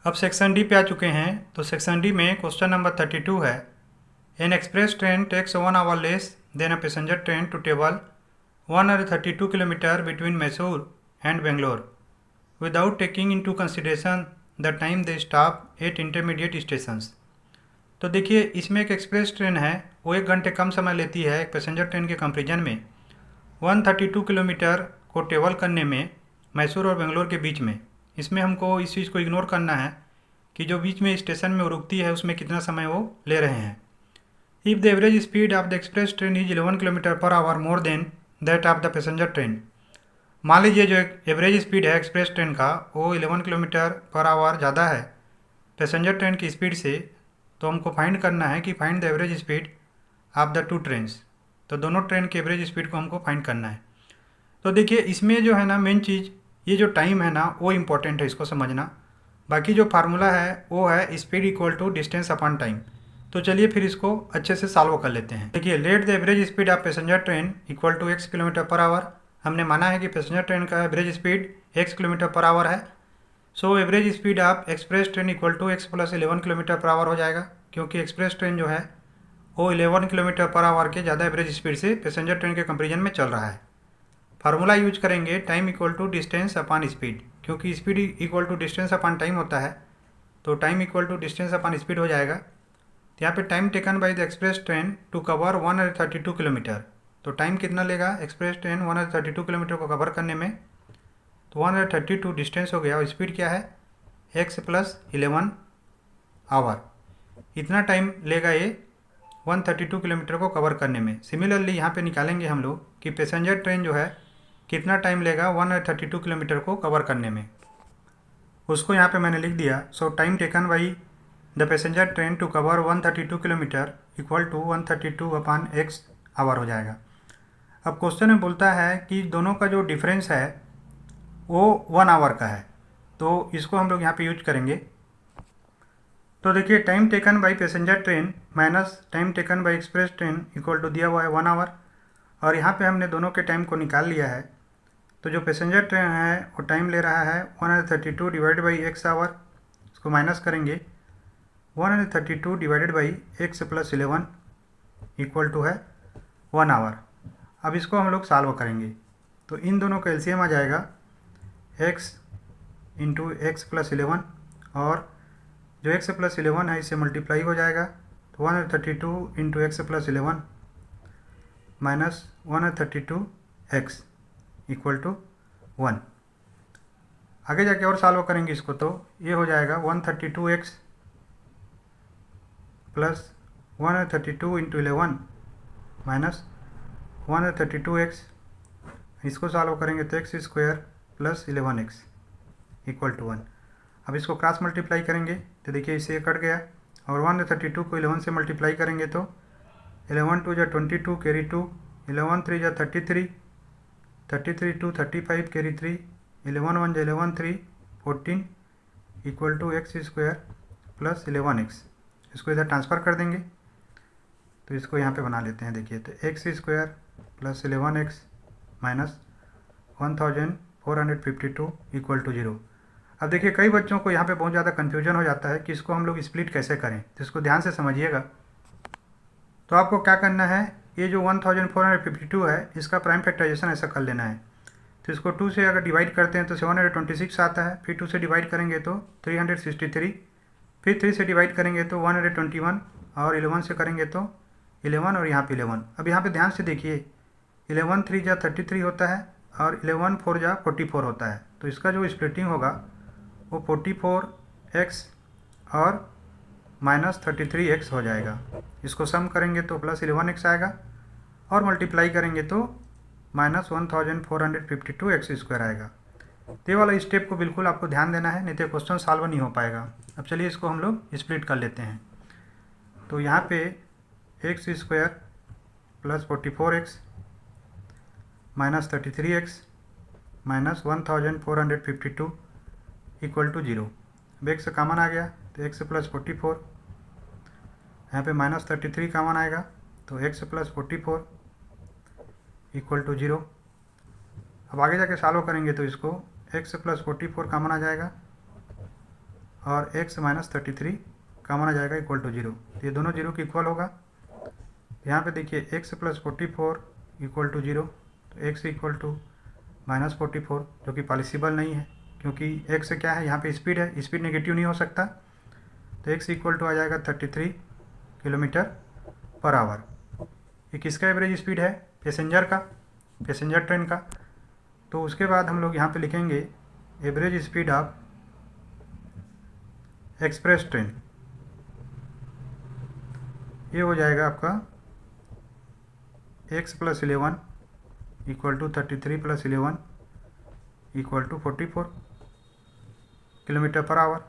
अब section D पे आ चुके हैं। तो सेक्शन डी में क्वेश्चन नंबर 32 है, an express train takes 1 hour less than a passenger train to travel 132 kilometre between Mysore and Bangalore without taking into consideration the time they stop at intermediate stations. तो देखिए, इसमें एक एक्सप्रेस ट्रेन है, वो 1 घंटे कम समय लेती है एक पैसेंजर ट्रेन के कंपेरिजन में 132 किलोमीटर को ट्रेवल करने में मैसूर और बेंगलोर के बीच में। इसमें हमको इस चीज़ को इग्नोर करना है कि जो बीच में स्टेशन में वो रुकती है उसमें कितना समय वो ले रहे हैं। If the average speed of the express train is 11 kilometre per our more than that of the passenger train. मान लीजिए जो एवरेज स्पीड है एक्सप्रेस ट्रेन का वो 11 किलोमीटर पर आवर ज़्यादा है पैसेंजर ट्रेन की स्पीड से, तो हमको फाइंड करना है कि find the average speed of the two trains. तो दोनों ट्रेन की एवरेज स्पीड को हमको फाइंड करना है। तो देखिए, इसमें जो है ना मेन चीज़, ये जो टाइम है ना वो इम्पोर्टेंट है, इसको समझना। बाकी जो फार्मूला है वो है speed equal to distance upon time. तो चलिए फिर इसको अच्छे से सॉल्व कर लेते हैं। देखिए, let the average speed of passenger train equal to x kilometre per hour. हमने माना है कि पैसेंजर ट्रेन का average speed x kilometre per hour है। So average speed of express train equal to x plus 11 kilometre per hour हो जाएगा, क्योंकि express train जो है वो 11 किलोमीटर पर आवर के ज़्यादा एवरेज स्पीड से पैसेंजर ट्रेन के कंपेरिजन में चल रहा है। फार्मूला यूज करेंगे time equal to distance upon speed, क्योंकि speed equal to distance upon time होता है, तो time equal to distance upon speed हो जाएगा। तो यहाँ पे time taken by the express train to cover 132 kilometre. तो टाइम कितना लेगा एक्सप्रेस ट्रेन 132 किलोमीटर को कवर करने में, तो 132 डिस्टेंस हो गया और स्पीड क्या है x प्लस 11 आवर। इतना टाइम लेगा ये 132 किलोमीटर को कवर करने में। सिमिलरली यहाँ पे निकालेंगे हम लोग कि पैसेंजर ट्रेन जो है कितना टाइम लेगा 132 किलोमीटर को कवर करने में, उसको यहाँ पे मैंने लिख दिया। So time taken by the passenger train to cover 132 kilometre equal to 132 upon x hour हो जाएगा। अब क्वेश्चन में बोलता है कि दोनों का जो डिफरेंस है वो 1 आवर का है, तो इसको हम लोग यहाँ पे यूज करेंगे। तो देखिए, time taken by passenger train minus time taken by express train equal to दिया हुआ है 1 आवर, और यहाँ पे हमने दोनों के टाइम को निकाल लिया है। तो जो पैसेंजर ट्रेन है वो टाइम ले रहा है 132 डिवाइडेड बाई x आवर, इसको माइनस करेंगे 132 divided by x plus 11 equal to है 1 आवर। अब इसको हम लोग सॉल्व करेंगे, तो इन दोनों का एलसीएम आ जाएगा x इंटू एक्स प्लस 11, और जो x प्लस 11 है इससे मल्टीप्लाई हो जाएगा, तो 132 into x plus 11 minus 132x equal to 1। आगे जाके और सॉल्व करेंगे इसको, तो ये हो जाएगा 132x plus 132 into 11 minus 132x। इसको सॉल्व करेंगे तो x square plus 11x equal to 1। अब इसको क्रॉस मल्टीप्लाई करेंगे तो देखिए इससे कट गया, और 132 को 11 से मल्टीप्लाई करेंगे तो 11 टू जा 22 कैरी 2, 11 3 जा 33, 33 2 35 कैरी 3, 11 1 जा 11 3 14 equal to x square plus 11x। इसको इधर ट्रांसफ़र कर देंगे, तो इसको यहाँ पे बना लेते हैं। देखिए, तो x square plus 11x minus 1452 equal to 0। अब देखिए, कई बच्चों को यहाँ पे बहुत ज़्यादा कन्फ्यूजन हो जाता है कि इसको हम लोग स्प्लिट कैसे करें, तो इसको ध्यान से समझिएगा। तो आपको क्या करना है, ये जो 1452 है इसका प्राइम फैक्टराइजेशन ऐसा कर लेना है। तो इसको 2 से अगर डिवाइड करते हैं तो 726 आता है, फिर 2 से डिवाइड करेंगे तो 363, फिर 3 से डिवाइड करेंगे तो 121, और 11 से करेंगे तो 11, और यहाँ पे 11। अब यहाँ पे ध्यान से देखिए, 11 3 जा 33 होता है और 11 4 जा 44 होता है, तो इसका जो स्प्लिटिंग होगा वो 44x और माइनस 33x हो जाएगा। इसको सम करेंगे तो प्लस 11x आएगा, और मल्टीप्लाई करेंगे तो माइनस 1452x स्क्वायर आएगा। ये वाला स्टेप को बिल्कुल आपको ध्यान देना है, नहीं तो क्वेश्चन सॉल्व नहीं हो पाएगा। अब चलिए इसको हम लोग स्प्लिट कर लेते हैं। तो यहाँ पे x square plus 44x minus 33x minus 1452 equal to 0। अब x कॉमन आ गया तो x प्लस 44, यहाँ पे माइनस 33 कॉमन आएगा तो x प्लस 44 इक्वल टू 0। अब आगे जाके सॉल्व करेंगे तो इसको x प्लस 44 कॉमन आ जाएगा, और x माइनस 33 कॉमन आ जाएगा इक्वल टू 0। तो ये दोनों 0 के इक्वल होगा। यहाँ पे देखिए x प्लस 44 इक्वल टू 0, तो x इक्वल टू माइनस 44, जो कि पॉसिबल नहीं है क्योंकि x क्या है, यहाँ पे स्पीड है, स्पीड नेगेटिव नहीं हो सकता। तो x इक्वल टू आ जाएगा 33 किलोमीटर पर आवर। ये किसका एवरेज स्पीड है? पैसेंजर का, पैसेंजर ट्रेन का। तो उसके बाद हम लोग यहाँ पे लिखेंगे average speed of express train. ये हो जाएगा आपका x plus 11 equal to 33 plus 11 equal to 44 kilometre per hour.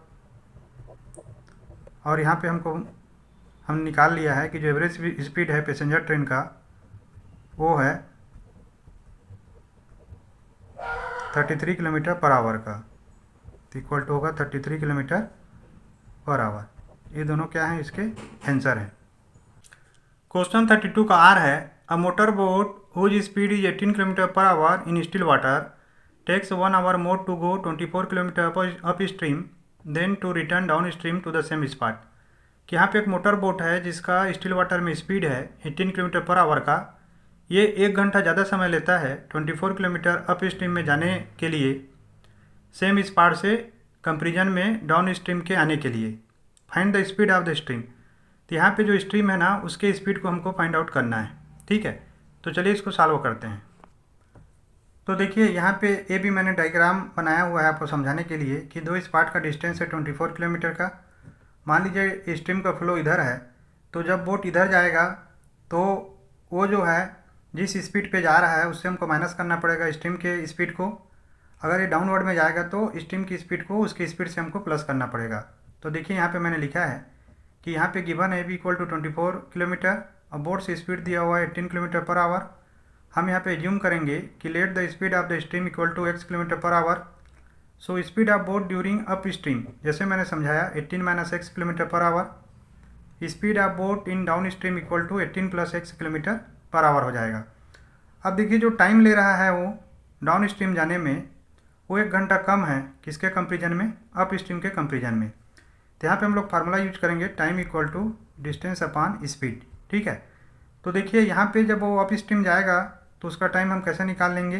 और यहाँ पे हम निकाल लिया है कि जो एवरेज स्पीड है पैसेंजर ट्रेन का वो है 33 किलोमीटर पर आवर का, तो इक्वल टू होगा 33 किलोमीटर पर आवर। ये दोनों क्या हैं, इसके आंसर हैं। क्वेश्चन 32 का आर है, a motor boat whose speed is 18 kilometre per hour in still water takes 1 hour more to go 24 kilometre upstream then to return downstream to the same spot. कि यहाँ पे एक motor boat है जिसका still water में speed है 18 kilometre per our का। ये 1 घंटा ज़्यादा समय लेता है 24 किलोमीटर अप स्ट्रीम में जाने के लिए, सेम स्पॉट से कंपेरिजन में डाउन स्ट्रीम के आने के लिए। Find the speed of the stream. तो यहाँ पे जो स्ट्रीम है ना उसके स्पीड को हमको फाइंड आउट करना है। ठीक है, तो चलिए इसको सॉल्व करते हैं। तो देखिए यहाँ पे ये भी मैंने डायग्राम बनाया हुआ है आपको समझाने के लिए कि दो स्पॉट का डिस्टेंस है 24 किलोमीटर का। मान लीजिए स्ट्रीम का फ्लो इधर है, तो जब बोट इधर जाएगा तो वो जो है जिस स्पीड पे जा रहा है उससे हमको माइनस करना पड़ेगा स्ट्रीम के स्पीड को। अगर ये डाउनवर्ड में जाएगा तो स्ट्रीम की स्पीड को उसकी स्पीड से हमको प्लस करना पड़ेगा। तो देखिए यहाँ पे मैंने लिखा है कि यहाँ पे गिवन है बी इक्वल टू 24 किलोमीटर और बोट से स्पीड दिया हुआ है 18 किलोमीटर पर आवर। हम यहाँ पे एज्यूम करेंगे कि let the speed of the stream equal to x kilometre per hour. So speed of boat during upstream, जैसे मैंने समझाया 18 minus x kilometre per hour. Speed of boat in downstream equal to 18 plus x kilometre per hour हो जाएगा। अब देखिए जो time ले रहा है वो डाउन स्ट्रीम जाने में वो 1 घंटा कम है किसके कंपेरिजन में, अप स्ट्रीम के कंपेरिजन में। तो यहाँ पे हम लोग फार्मूला यूज करेंगे time equal to distance upon speed. ठीक है, तो देखिए यहाँ पे जब वो अप स्ट्रीम जाएगा तो उसका टाइम हम कैसे निकाल लेंगे,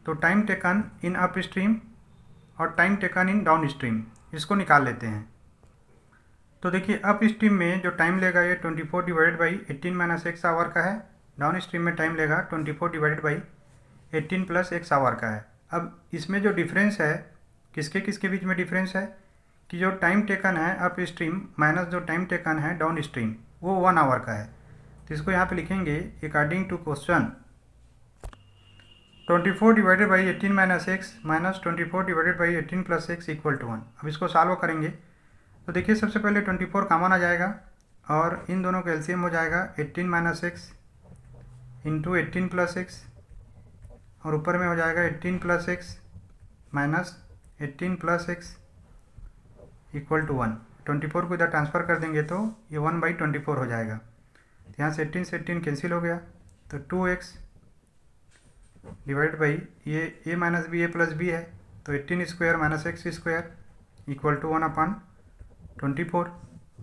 तो time taken in upstream और time taken in downstream, इसको निकाल लेते हैं। तो देखिए अप स्ट्रीम में जो टाइम लेगा ये 24 divided by 18 minus x hour का है। डाउन स्ट्रीम में टाइम लेगा 24 divided by 18 plus x hour का है। अब इसमें जो डिफरेंस है किसके किसके बीच में डिफरेंस है कि जो टाइम टेकन है अप स्ट्रीम माइनस जो टाइम टेकन है डाउन स्ट्रीम वो 1 आवर का है। तो इसको यहाँ पे लिखेंगे according to question 24 divided by 18 minus x minus 24 divided by 18 plus x equal to 1। अब इसको सॉल्व करेंगे तो देखिए सबसे पहले 24 कॉमन आ जाएगा और इन दोनों का एलसीएम हो जाएगा 18 minus x into 18 plus x और ऊपर में हो जाएगा 18 plus x minus 18 plus x equal to 1। 24 को इधर ट्रांसफ़र कर देंगे तो ये 1/24 हो जाएगा। यहाँ से 18 से 18 कैंसिल हो गया तो 2x डिवाइड बाई ये a minus B A plus B है तो 18 square minus x square equal to 1/24।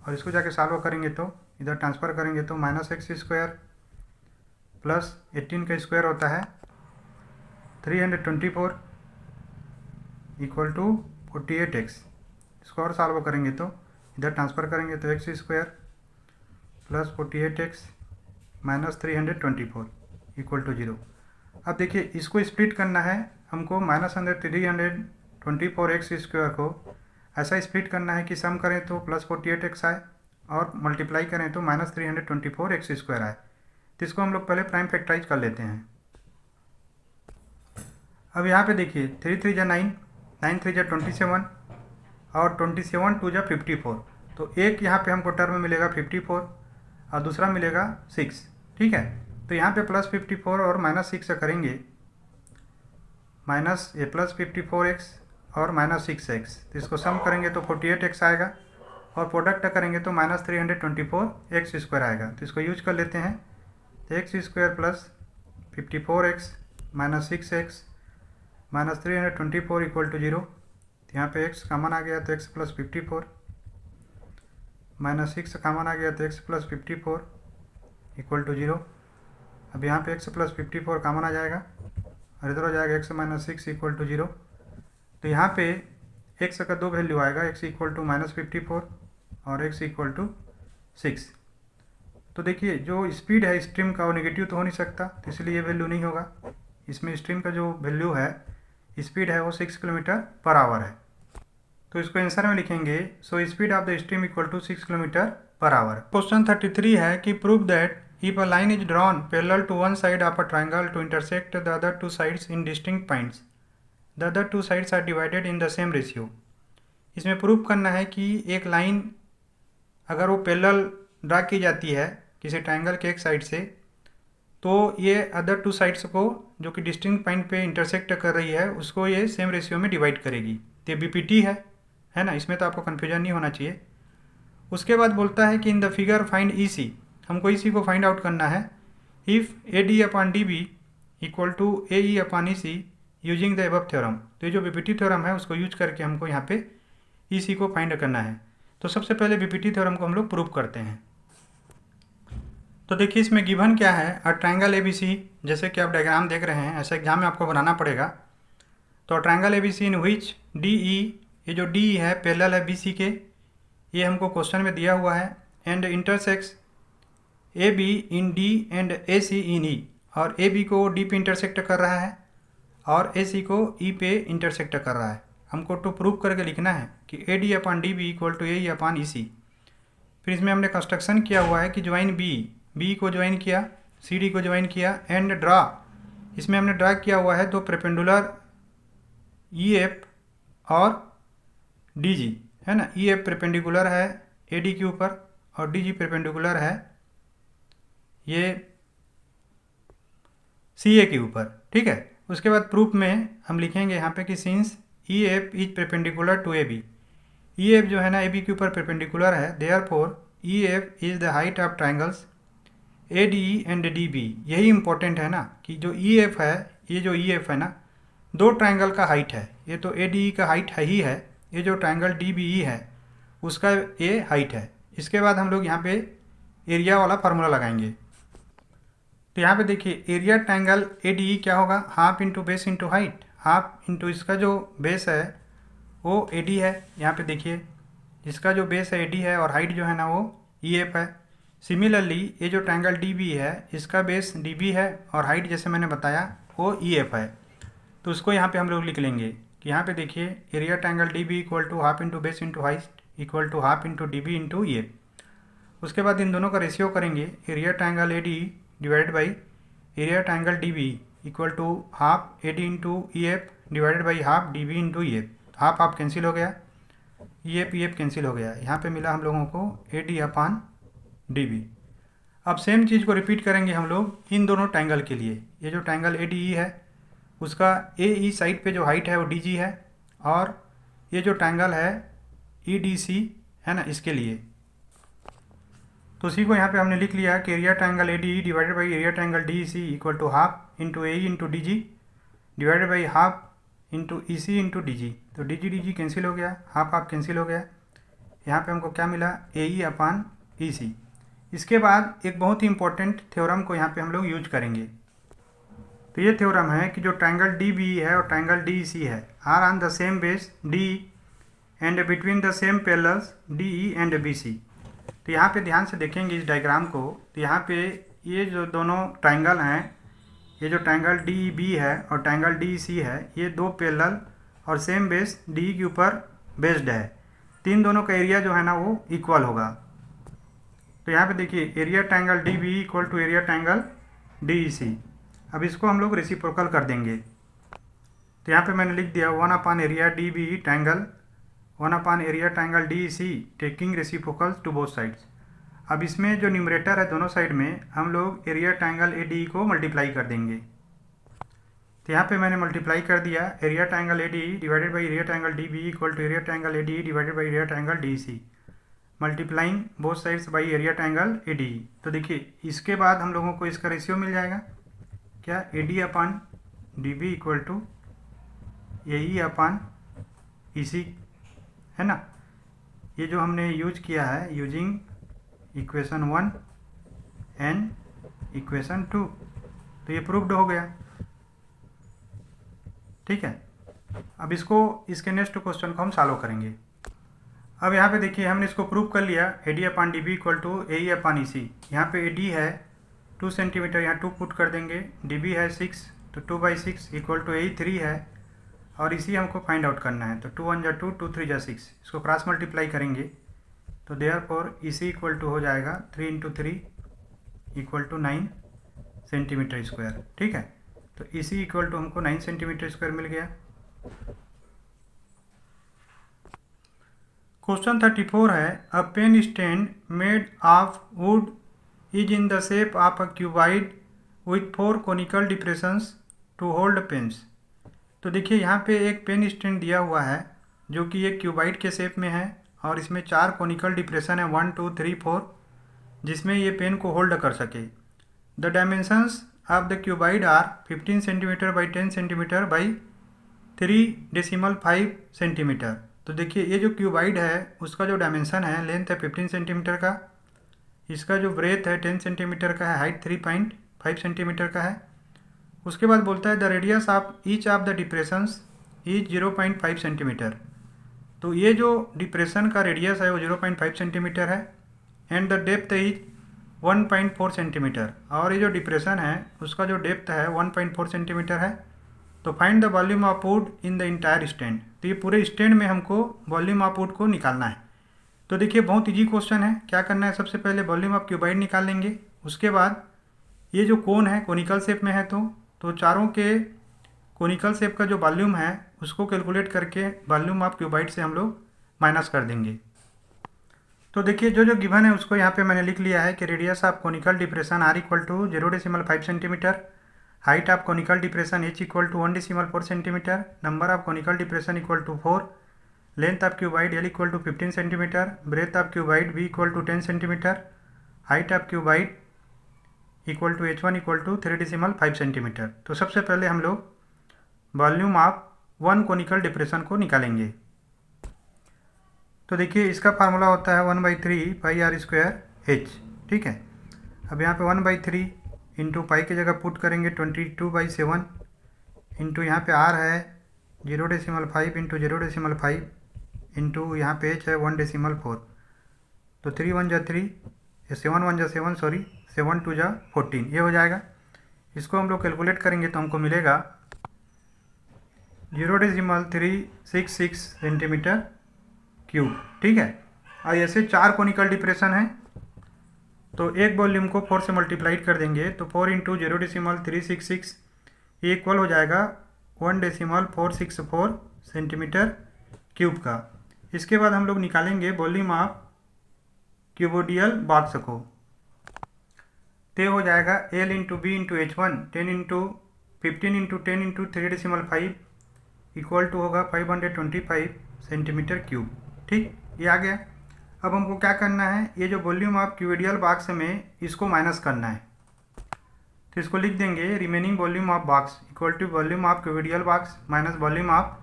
और इसको जाके सॉल्व करेंगे तो इधर ट्रांसफ़र करेंगे तो माइनस एक्स स्क्वायर प्लस 18 का स्क्वायर होता है 324 इक्वल टू 48x। इसको और सॉल्व करेंगे तो इधर ट्रांसफ़र करेंगे तो x square plus 48x minus 324 equal to 0। अब देखिए इसको स्प्लिट करना है हमको, माइनस 324x स्क्वायर को ऐसा स्प्लिट करना है कि सम करें तो प्लस 48x आए और मल्टीप्लाई करें तो माइनस 324x स्क्वायर आए। तो इसको हम लोग पहले प्राइम फैक्टराइज कर लेते हैं। अब यहाँ पे देखिए 3 3 जा 9, 9 3 जा 27 और 27 2 जा 54। तो एक यहाँ पे हमको टर्म मिलेगा 54 और दूसरा मिलेगा 6। ठीक है, तो यहाँ पे प्लस 54 और माइनस 6 से करेंगे माइनस ये प्लस 54x और माइनस 6x। तो इसको सम करेंगे तो 48x आएगा और प्रोडक्ट करेंगे तो माइनस 324x स्क्वायर आएगा। तो इसको यूज कर लेते हैं तो x square plus 54x minus 6x minus 324 equal to 0। यहाँ पे x कॉमन आ गया तो x प्लस 54 माइनस 6 कॉमन आ गया तो x प्लस 54 इक्वल टू 0। अब यहाँ पे x प्लस 54 कॉमन आ जाएगा और इधर हो जाएगा x माइनस 6 इक्वल टू 0। तो यहाँ पे x का दो वैल्यू आएगा, x इक्वल टू माइनस 54 और x इक्वल टू 6। तो देखिए जो स्पीड है स्ट्रीम का वो नेगेटिव तो हो नहीं सकता, तो इसलिए ये वैल्यू नहीं होगा। इसमें स्ट्रीम का जो वैल्यू है स्पीड है वो 6 किलोमीटर पर आवर है। तो इसको आंसर में लिखेंगे so speed of the stream equal to 6 kilometre per hour. Question 33 है कि prove that if a line is drawn parallel to one side of a triangle to intersect the other two sides in distinct points the other two sides are divided in the same ratio. इसमें prove करना है कि एक line अगर वो parallel draw की जाती है किसी ट्रायंगल के एक साइड से, तो ये अदर टू साइड्स को जो कि डिस्टिंक्ट पॉइंट पे इंटरसेक्ट कर रही है उसको ये सेम रेशियो में डिवाइड करेगी। तो ये बीपीटी है ना, इसमें तो आपको कन्फ्यूजन नहीं होना चाहिए। उसके बाद बोलता है कि in the figure find E C, हमको ई सी को फाइंड आउट करना है। If A D upon D B equal to A E upon E C using the above theorem. तो ये जो बीपीटी थ्योरम है उसको यूज करके हमको यहाँ पे ई सी को फाइंड करना है। तो सबसे पहले बीपीटी थ्योरम को हम लोग प्रूव करते हैं। तो देखिए इसमें गिवन क्या है, अ ट्रायंगल ए बी सी, जैसे कि आप डायग्राम देख रहे हैं, ऐसा एग्जाम में आपको बनाना पड़ेगा। तो triangle A B C in which D E, ये जो डी है पैरेलल है बी सी के, ये हमको क्वेश्चन में दिया हुआ है। And intersects A B in D and A C in E, और ए बी को डी पे इंटरसेक्ट कर रहा है और ए सी को ई पे इंटरसेक्ट कर रहा है। हमको टू प्रूव करके लिखना है कि A D upon D B equal to A E upon E C. फिर इसमें हमने कंस्ट्रक्शन किया हुआ है कि ज्वाइन बी को ज्वाइन किया, सी डी को ज्वाइन किया एंड ड्रा। इसमें हमने ड्रा किया हुआ है दो परपेंडिकुलर ई एफ और डी जी, है ना। ई एफ परपेंडिकुलर है ए डी के ऊपर और डी जी परपेंडिकुलर है ये सी ए के ऊपर, ठीक है। उसके बाद प्रूफ में हम लिखेंगे यहाँ पे कि since E F is perpendicular to A B, E F जो है ना ए बी के ऊपर परपेंडिकुलर है, therefore E F is the height of triangles A D and D B. यही इंपॉर्टेंट है ना कि जो ई एफ है, ये जो ई एफ है ना, दो ट्रायंगल का हाइट है। ये तो ए डी का हाइट है ही है, ये जो ट्रायंगल डी बी ई है उसका ये हाइट है। इसके बाद हम लोग यहाँ पे एरिया वाला फार्मूला लगाएंगे। तो यहाँ पे देखिए एरिया ट्रायंगल ए डी ई क्या होगा, half into base into height. Half into इसका जो बेस है वो ए डी है, यहाँ पे देखिए इसका जो बेस है ए डी है और हाइट जो है ना वो ई एफ है। सिमिलरली ये जो ट्रायंगल डी बी है इसका बेस डी बी है और हाइट जैसे मैंने बताया वो ई एफ है। तो उसको यहाँ पे हम लोग लिख लेंगे कि यहाँ पे देखिए area triangle D B equal to half into base into height equal to half into D B into E F. उसके बाद इन दोनों का रेशियो करेंगे, area triangle A D divided by area triangle D B equal to half A D into E F divided by half D B into E F. Half half cancel हो गया, E F cancel हो गया, यहाँ पे मिला हम लोगों को A D upon D B. अब सेम चीज़ को रिपीट करेंगे हम लोग इन दोनों ट्रायंगल के लिए। ये जो ट्रायंगल ए डी ई है उसका ए ई साइड पे जो हाइट है वो डी जी है, और ये जो ट्रायंगल है ई डी सी है ना इसके लिए। तो उसी को यहाँ पे हमने लिख लिया कि area triangle A D E divided by area triangle D E C equal to half into A E into D G divided by half into E C into D G. तो डी जी cancel हो गया, half half cancel हो गया। यहाँ पे हमको क्या मिला, ए ई अपान ई सी। इसके बाद एक बहुत ही इंपॉर्टेंट थ्योरम को यहाँ पे हम लोग यूज करेंगे। तो ये थ्योरम है कि जो ट्रायंगल डी बी है और ट्रायंगल डी सी है are on the same base D and between the same parallels D E and B C. तो यहाँ पे ध्यान से देखेंगे इस डायग्राम को, तो यहाँ पे ये जो दोनों ट्रायंगल हैं, ये जो ट्रायंगल डी बी है और ट्रायंगल डी सी है, ये दो पैरेलल और सेम बेस डी के ऊपर बेस्ड है। तीन दोनों का एरिया जो है ना वो इक्वल होगा। तो यहाँ पे देखिए area triangle D B equal to area triangle D E C. अब इसको हम लोग रेसिप्रोकल कर देंगे। तो यहाँ पे मैंने लिख दिया 1 upon area D B triangle 1 upon area triangle D E C taking reciprocals to both sides. अब इसमें जो न्यूमरेटर है दोनों साइड में हम लोग एरिया ट्रायंगल ए डी को मल्टीप्लाई कर देंगे। तो यहाँ पे मैंने मल्टीप्लाई कर दिया area triangle A D divided by area triangle D B equal to area triangle A D divided by area triangle D C multiplying both sides by area triangle A D. तो देखिए इसके बाद हम लोगों को इसका रेशियो मिल जाएगा क्या, A D upon D B equal to A E upon EC, है ना। ये जो हमने यूज किया है यूजिंग इक्वेशन 1 एंड इक्वेशन 2, तो ये प्रूव्ड हो गया। ठीक है, अब इसके नेक्स्ट क्वेश्चन को हम सॉल्व करेंगे। अब यहाँ पे देखिए हमने इसको प्रूव कर लिया, AD upon DB equal to AE upon EC। यहाँ पे AD है 2 सेंटीमीटर, यहाँ 2 पुट कर देंगे, DB है 6 तो 2/6 इक्वल टू AE 3 है, और EC हमको फाइंड आउट करना है। तो 2 1 जा 2, 2 3 जा 6, इसको क्रॉस मल्टीप्लाई करेंगे तो देयरफॉर EC इक्वल टू हो जाएगा 3 × 3 इक्वल टू 9 सेंटीमीटर स्क्वायर। ठीक है, तो EC इक्वल टू हमको 9 सेंटीमीटर स्क्वायर मिल गया। क्वेश्चन 34 है, a pen stand made of wood is in the shape of a cuboid with 4 conical depressions to hold pens. तो देखिए यहाँ पे एक पेन स्टैंड दिया हुआ है जो कि एक क्यूबाइड के शेप में है, और इसमें 4 कोनिकल डिप्रेशन है 1 2 3 4, जिसमें ये पेन को होल्ड कर सके। The dimensions of the cuboid are 15 centimetre by 10 centimetre by 3.5 centimetre. तो देखिए ये जो क्यूबाइड है उसका जो डायमेंशन है, लेंथ है 15 सेंटीमीटर का, इसका जो ब्रेथ है 10 सेंटीमीटर का है, हाइट 3.5 सेंटीमीटर का है। उसके बाद बोलता है the radius of each of the depressions is 0.5 centimetre. तो ये जो डिप्रेशन का रेडियस है वो 0.5 सेंटीमीटर है, and the depth is 1.4 centimetre, और ये जो डिप्रेशन है उसका जो डेप्थ है 1.4 सेंटीमीटर है। तो find the volume of would in the entire stand. तो ये पूरे स्टैंड में हमको वॉल्यूम ऑफ वुड को निकालना है। तो देखिए बहुत इजी क्वेश्चन है। क्या करना है, सबसे पहले वॉल्यूम ऑफ क्यूबाइड निकाल लेंगे, उसके बाद ये जो कोन है कोनिकल शेप में है, तो चारों के कोनिकल शेप का जो वॉल्यूम है उसको कैलकुलेट करके वॉल्यूम ऑफ क्यूबाइड से हम लोग माइनस कर देंगे। तो देखिए जो जो गिवन है उसको यहाँ पे मैंने लिख लिया है कि radius of conical depression R equal to 0.5 centimetre, height of conical depression H equal to 1.4 centimetre, number of conical depression equal to 4, length of cuboid L equal to 15 centimetre, breadth of cuboid B equal to 10 centimetre, height of cuboid equal to H1 equal to 3.5 centimetre. तो सबसे पहले हम लोग volume of 1 conical depression को निकालेंगे। तो देखिए इसका फार्मूला होता है 1/3 पाई R स्क्वायर H। ठीक है, अब यहाँ पे 1/3 इंटू पाई की जगह पुट करेंगे 22/7 इंटू यहाँ पे R है 0.5 इंटू 0.5 इंटू यहाँ पे H है 1.4। तो 3 1 जा 3, 7 1 जा 7, सॉरी 7 2 जा 14, ये हो जाएगा। इसको हम लोग कैलकुलेट करेंगे तो हमको मिलेगा 0.366 सेंटीमीटर क्यूब। ठीक है, और ऐसे 4 कोनिकल डिप्रेशन है, तो एक वॉल्यूम को 4 से मल्टीप्लाई कर देंगे तो 4 इंटू 0.366 ये इक्वल हो जाएगा 1.464 सेंटीमीटर क्यूब का। इसके बाद हम लोग निकालेंगे वॉल्यूम ऑफ क्यूबोडियल बॉक्स को, तो हो जाएगा L into B into H1 10 into 15 into 10 into 3.5 equal to होगा 525 सेंटीमीटर क्यूब। ठीक, ये आ गया। अब हमको क्या करना है, ये जो वॉल्यूम ऑफ क्यूबोडियल बॉक्स में इसको माइनस करना है, तो इसको लिख देंगे remaining volume of box equal to volume of cuboidal box minus volume of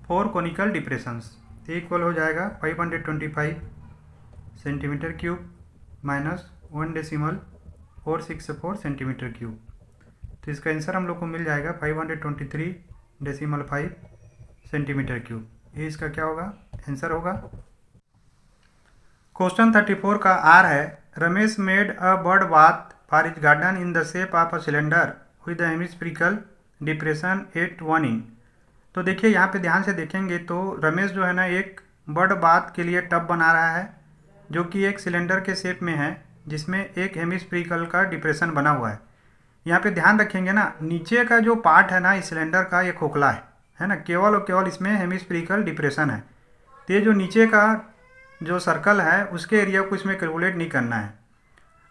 4 conical depressions, तो इक्वल हो जाएगा 525 centimetre cube minus 1.464 centimetre cube. तो इसका आंसर हम लोग को मिल जाएगा 523.5 सेंटीमीटर क्यूब। ये इसका क्या होगा, आंसर होगा। क्वेश्चन 34 का R है, Ramesh made a bird bath for his garden in the shape of a cylinder with the hemispherical depression at 1 in। तो देखिए यहाँ पे ध्यान से देखेंगे तो रमेश जो है ना एक बर्ड बाथ के लिए टब बना रहा है जो कि एक सिलेंडर के शेप में है, जिसमें एक हेमिस्फेरिकल का डिप्रेशन बना हुआ है। यहाँ पे ध्यान रखेंगे ना, नीचे का जो पार्ट है ना इस सिलेंडर का ये खोखला है ना, केवल और केवल इसमें हेमिस्फेरिकल डिप्रेशन है। तो ये जो नीचे का जो सर्कल है उसके एरिया को इसमें कैलकुलेट नहीं करना है।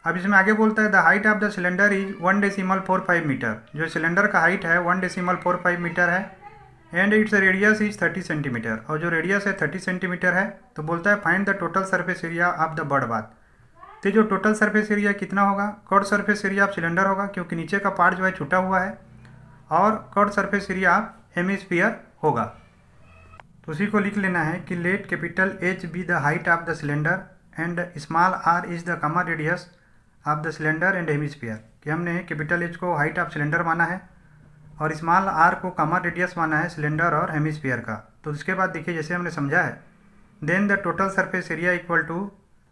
अब इसमें आगे बोलता है the height of the cylinder is 1.45 metre. जो सिलेंडर का हाइट है 1.45 मीटर है, and its radius is 30 centimetre, और जो रेडियस है 30 सेंटीमीटर है। तो बोलता है find the total surface area of the bird bath. तो जो टोटल सरफेस एरिया कितना होगा, curve surface area of cylinder होगा क्योंकि नीचे का पार्ट जो है छूटा हुआ है, और curve surface area of hemisphere होगा। तो उसी को लिख लेना है कि let capital H be the height of the cylinder and small R is the common radius of the cylinder and hemisphere, कि हमने कैपिटल एच को हाइट ऑफ सिलेंडर माना है और स्मॉल आर को कॉमन रेडियस माना है सिलेंडर और हेमिस्फीयर का। तो उसके बाद देखिए जैसे हमने समझा है, then the total surface area equal to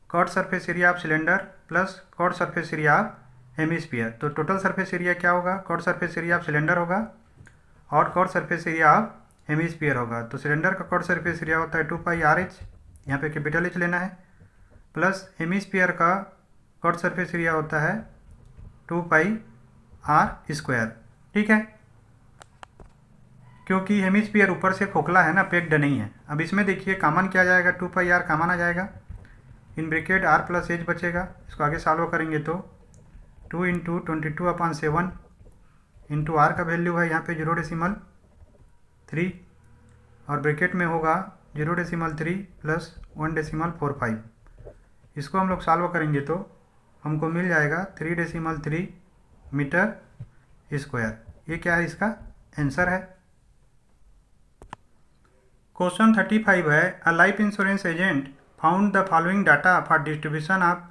curved surface area of cylinder plus curved surface area of hemisphere. तो टोटल सरफेस एरिया क्या होगा, curved surface area of cylinder होगा और curved surface area of hemisphere होगा। तो cylinder का cot surface area होता है 2πRh, यहाँ पे कैपिटल एच लेना है, प्लस हेमिस्फीयर का कॉट सरफेस एरिया होता है 2πr²। ठीक है, क्योंकि हेमिस्फीयर ऊपर से खोखला है ना, पेक्ड नहीं है। अब इसमें देखिए कॉमन क्या आ जाएगा, 2πr कॉमन आ जाएगा, in bracket r plus H बचेगा। इसको आगे सॉल्व करेंगे तो 2 × 22/7 इंटू आर का वैल्यू है यहाँ पे 0.3 और ब्रैकेट में होगा 0.3 प्लस 1.45। इसको हम लोग सॉल्व करेंगे तो हमको मिल जाएगा 3.3 मीटर स्क्वायर। ये क्या है, इसका आंसर है। क्वेश्चन 35 है, a life insurance agent found the following data for distribution of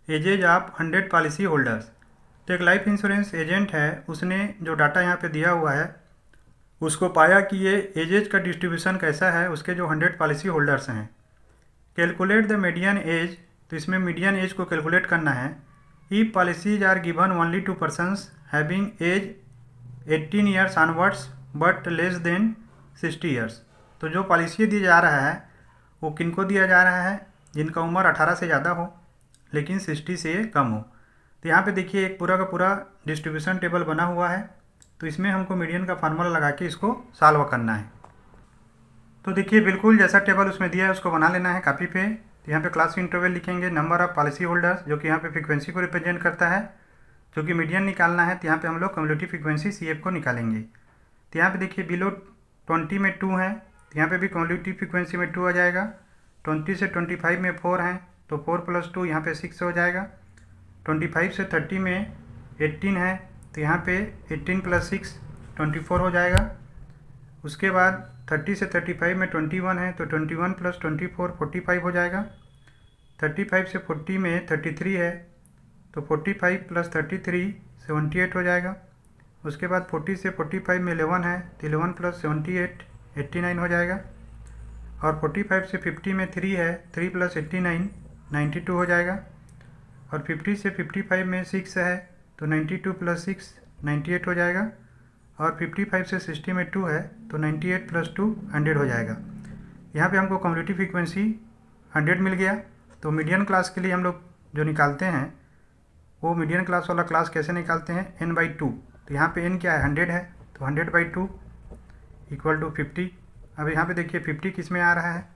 edges of 100 policy holders. तो एक लाइफ इंश्योरेंस एजेंट है, उसने जो डाटा यहाँ पे दिया हुआ है उसको पाया कि ये एजेज का डिस्ट्रीब्यूशन कैसा है उसके जो 100 पॉलिसी होल्डर्स हैं। कैलकुलेट द मीडियन एज, तो इसमें मीडियन एज को कैलकुलेट करना है। ई policies are given only to persons having age 18 years onwards but less than 60 years. तो जो पॉलिसी दिया जा रहा है वो किनको दिया जा रहा है, जिनका उम्र 18 से ज़्यादा हो लेकिन 60 से कम हो। तो यहाँ पे देखिए एक पूरा का पूरा डिस्ट्रीब्यूशन टेबल बना हुआ है, तो इसमें हमको मीडियन का फार्मूला लगा के इसको सॉल्व करना है। तो देखिए बिल्कुल जैसा टेबल उसमें दिया है उसको बना लेना है कॉपी पे। तो यहाँ पे क्लास इंटरवल लिखेंगे, नंबर ऑफ पॉलिसी होल्डर्स जो कि यहाँ पे फ्रीक्वेंसी को रिप्रेजेंट करता है, जो कि मीडियन निकालना है। तो यहाँ पे हम लोग कम्युलेटिव फ्रीक्वेंसी CF को निकालेंगे। तो यहाँ पे देखिए बिलो 20 में 2 है, तो यहाँ पे भी कम्युलेटिव फ्रीक्वेंसी में 2 आ जाएगा। 20 से 25 में 4 हैं, तो 4 + 2 यहाँ पे 6 हो जाएगा। 25 से 30 में 18 है, तो यहाँ पे 18 + 6 24 हो जाएगा। उसके बाद 30 से 35 में 21 है, तो 21 + 24 45 हो जाएगा। 35 से 40 में 33 है, तो 45 + 33 78 हो जाएगा। उसके बाद 40 से 45 में 11 है, तो 11 + 78 89 हो जाएगा। और 45 से 50 में 3 है, 3 + 89 92 हो जाएगा। और 50 से 55 में 6 है, तो 92 + 6 98 हो जाएगा। और 55 से 60 में 2 है, तो 98 + 2 100 हो जाएगा। यहाँ पे हमको कम्युलेटिव फ्रीक्वेंसी 100 मिल गया। तो मीडियन क्लास के लिए हम लोग जो निकालते हैं वो मीडियन क्लास वाला क्लास कैसे निकालते हैं, n/2। तो यहाँ पे n क्या है, 100 है, तो 100/2 = 50। अब यहाँ पे देखिए 50 किस में आ रहा है,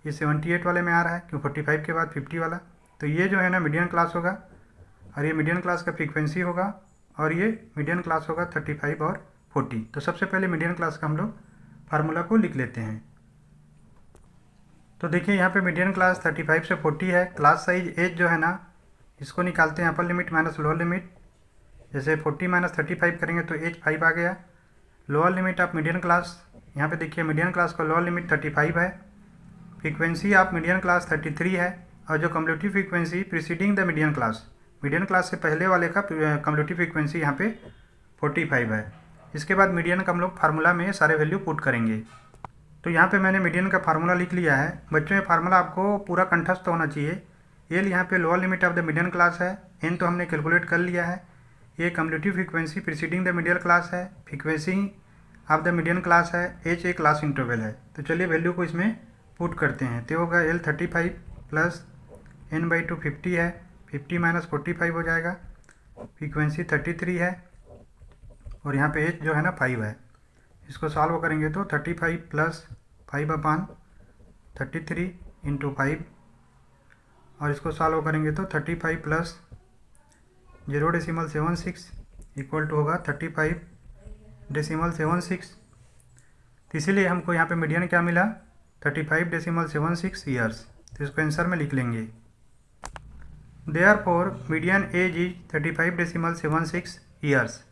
ये 78 वाले में आ रहा है, क्यों 45 के बाद 50 वाला। तो ये जो है ना मीडियन क्लास होगा और ये मीडियन क्लास का फ्रीक्वेंसी होगा और ये मीडियन क्लास होगा 35 और 40। तो सबसे पहले मीडियन क्लास का हम लोग फार्मूला को लिख लेते हैं। तो देखिए यहाँ पे मीडियन क्लास 35 से 40 है। क्लास साइज एज जो है ना इसको निकालते हैं upper limit minus lower limit. जैसे 40 - 35 करेंगे तो एज 5 आ गया। Lower limit of median class, यहाँ पे देखिए मीडियन क्लास का लोअर लिमिट 35 है। फ्रीक्वेंसी ऑफ मीडियन क्लास 33 है और जो cumulative frequency preceding the median class से पहले वाले का कम्युलेटिव फ्रीक्वेंसी यहाँ पे 45 है। इसके बाद मीडियन का हम लोग फार्मूला में सारे वैल्यू पुट करेंगे। तो यहाँ पे मैंने मीडियन का फार्मूला लिख लिया है। बच्चों ये फार्मूला आपको पूरा कंठस्थ होना चाहिए। एल यहाँ पे lower limit of the median class है, एन तो हमने कैलकुलेट कर लिया है। ये cumulative frequency preceding the median class है, frequency of the median class है, एच एक क्लास इंटरवल है। तो चलिए वैल्यू को इसमें पुट करते हैं। तो होगा L 35 प्लस n/2 50 है, 50 - 45 हो जाएगा। फ्रीक्वेंसी 33 है और यहाँ पे एच जो है ना 5 है। इसको सॉल्व करेंगे तो 35 + 5/33 × 5 और इसको सॉल्व करेंगे तो 35 + 0.76 = होगा 35.76। तो इसीलिए हमको यहाँ पे मीडियन क्या मिला, 35.76 ईयर्स। तो इसको आंसर में लिख लेंगे। Therefore median age is 35.76 years.